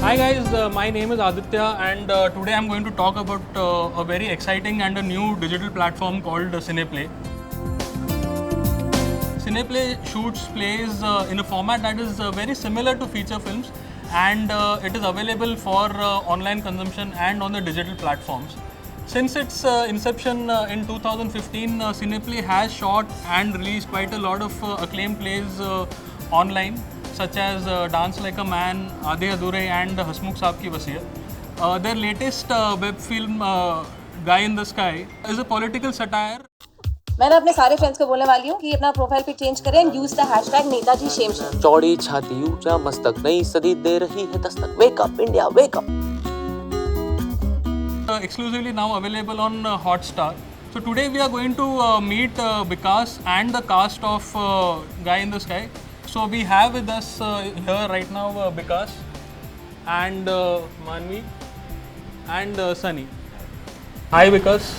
Hi guys, my name is Aditya and today I'm going to talk about a very exciting and a new digital platform called Cineplay. Cineplay shoots plays in a format that is very similar to feature films, and it is available for online consumption and on the digital platforms. Since its inception in 2015, Cineplay has shot and released quite a lot of acclaimed plays online, such as Dance Like a Man, Aadhe Adhure and Hasmukh Saab Ki Wasiyat. Their latest web film, Guy in the Sky, is a political satire. मैंने अपने सारे friends को बोलने वाली हूँ कि अपना profile पे चेंज करें and use the hashtag Netaji shame. चौड़ी छाती ऊंचा मस्तक नई सदी दे रही है Dastak. Wake up India wake up. Exclusively now available on Hotstar. So today we are going to meet Vikas and the cast of Guy in the Sky. So we have with us here right now Vikas and Manvi and Sunny. Hi Vikas,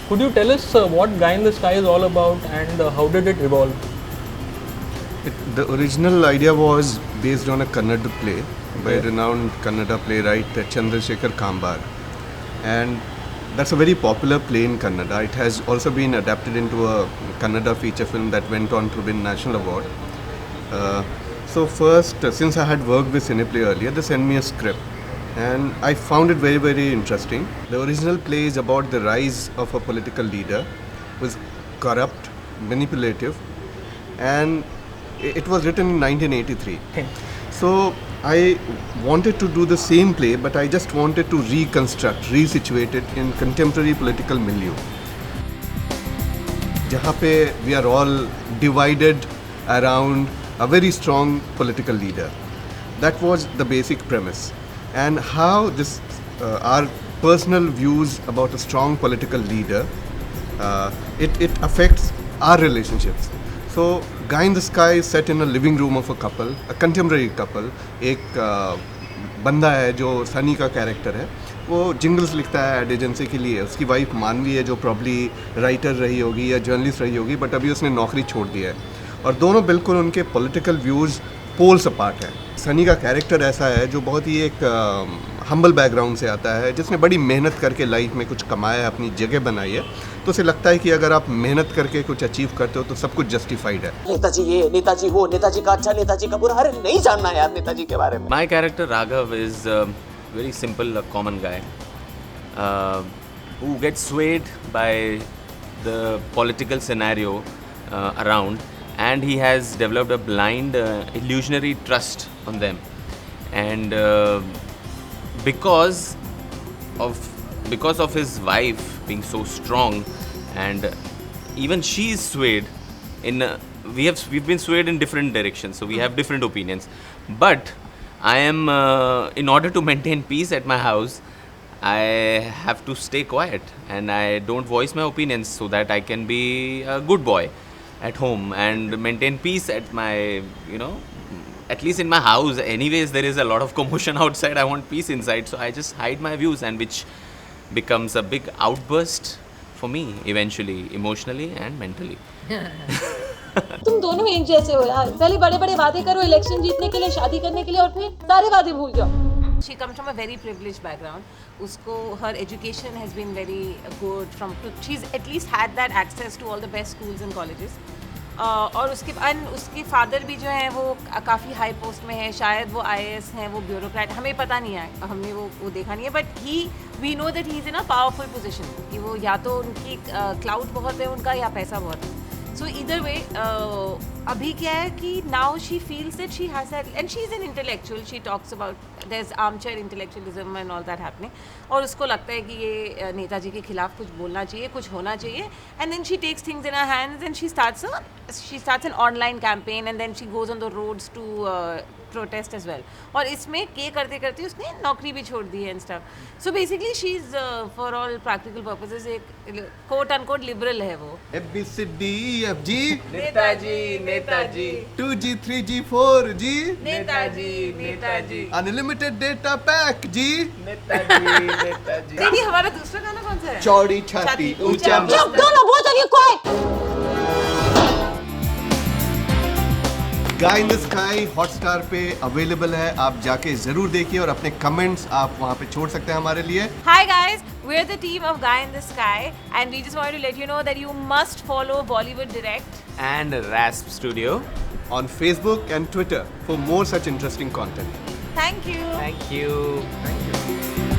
could you tell us what Guy in the Sky is all about and how did it evolve? The original idea was based on a Kannada play by renowned Kannada playwright Chandrasekhar Kambar, and that's a very popular play in Kannada. It has also been adapted into a Kannada feature film that went on to win National Award. So first, since I had worked with Cineplay earlier, they sent me a script and I found it very, very interesting. The original play is about the rise of a political leader who is corrupt, manipulative, and it was written in 1983. So I wanted to do the same play, but I just wanted to reconstruct, resituate it in contemporary political milieu, जहाँ पे we are all divided around a very strong political leader. That was the basic premise. And how this, our personal views about a strong political leader, it affects our relationships. So, Guy in the Sky is set in a living room of a couple, a contemporary couple. एक बंदा है जो सनी का character है, वो jingles लिखता है ad agency के लिए. उसकी वाइफ मानवी है जो प्रॉब्ली राइटर रही होगी या जर्नलिस्ट रही होगी, बट अभी उसने नौकरी छोड़ दी है. और दोनों बिल्कुल उनके पॉलिटिकल व्यूज़ पोल्स अपार्ट है. सनी का कैरेक्टर ऐसा है जो बहुत ही एक हम्बल बैकग्राउंड से आता है, जिसने बड़ी मेहनत करके लाइफ में कुछ कमाया है, अपनी जगह बनाई है. तो उसे लगता है कि अगर आप मेहनत करके कुछ अचीव करते हो तो सब कुछ जस्टिफाइड है. नेताजी ये नेताजी वो नेताजी का अच्छा नेताजी का बुरा. अरे नहीं जानना यार नेताजी के बारे में. My character Raghav is very simple, a common guy who gets swayed by the political scenario around, and he has developed a blind illusionary trust on them, and because of his wife being so strong, and even she is swayed in we've been swayed in different directions, so we have different opinions. But I am in order to maintain peace at my house, I have to stay quiet and I don't voice my opinions so that I can be a good boy at home and maintain peace at my, at least in my house. Anyways, there is a lot of commotion outside. I want peace inside, so I just hide my views, and which becomes a big outburst for me eventually, emotionally and mentally. तुम दोनों एक जैसे हो यार. पहले बड़े बड़े वादे करो इलेक्शन जीतने के लिए, शादी करने के लिए, और फिर सारे वादे भूल जाओ. She comes from a very privileged background. उसको her education has been very good. She's at least had that access to all the best schools and colleges. और उसके फादर भी जो हैं वो काफ़ी हाई पोस्ट में है, शायद वो IAS हैं, वो ब्यूरोक्रेट, हमें पता नहीं है, हमने वो देखा नहीं है. But we know that he is in a powerful position कि वो या तो उनकी क्लाउड बहुत है उनका या पैसा बहुत है. So either way, अभी क्या है कि now she feels that she has that, and she is an intellectual. She talks about there's armchair intellectualism and all that happening. और उसको लगता है कि ये नेताजी के खिलाफ कुछ बोलना चाहिए, कुछ होना चाहिए. And then she takes things in her hands and she starts an online campaign, and then she goes on the roads to protest as well. और इसमें के करते करते उसने नौकरी भी छोड़ दी है and stuff. So basically she is for all practical purposes एक quote unquote liberal है वो. ABCDEFG Netaji Netaji 2G 3G 4G Netaji unlimited data pack जी. नेताजी नहीं, हमारा दूसरा गाना कौन सा है? चौड़ी छाती ऊंचा चुप, दोनों बहुत हो गए. गाय इन द स्काई हॉटस्टार पे अवेलेबल है, आप जाके जरूर देखिए और अपने कमेंट्स आप वहाँ पे छोड़ सकते हैं हमारे लिए. Hi guys, we're the team of Guy in the Sky, and we just wanted to let you know that you must follow Bollywood Direct. And Rasp Studio. On Facebook and Twitter for more such interesting content. Thank you. Thank you. Thank you.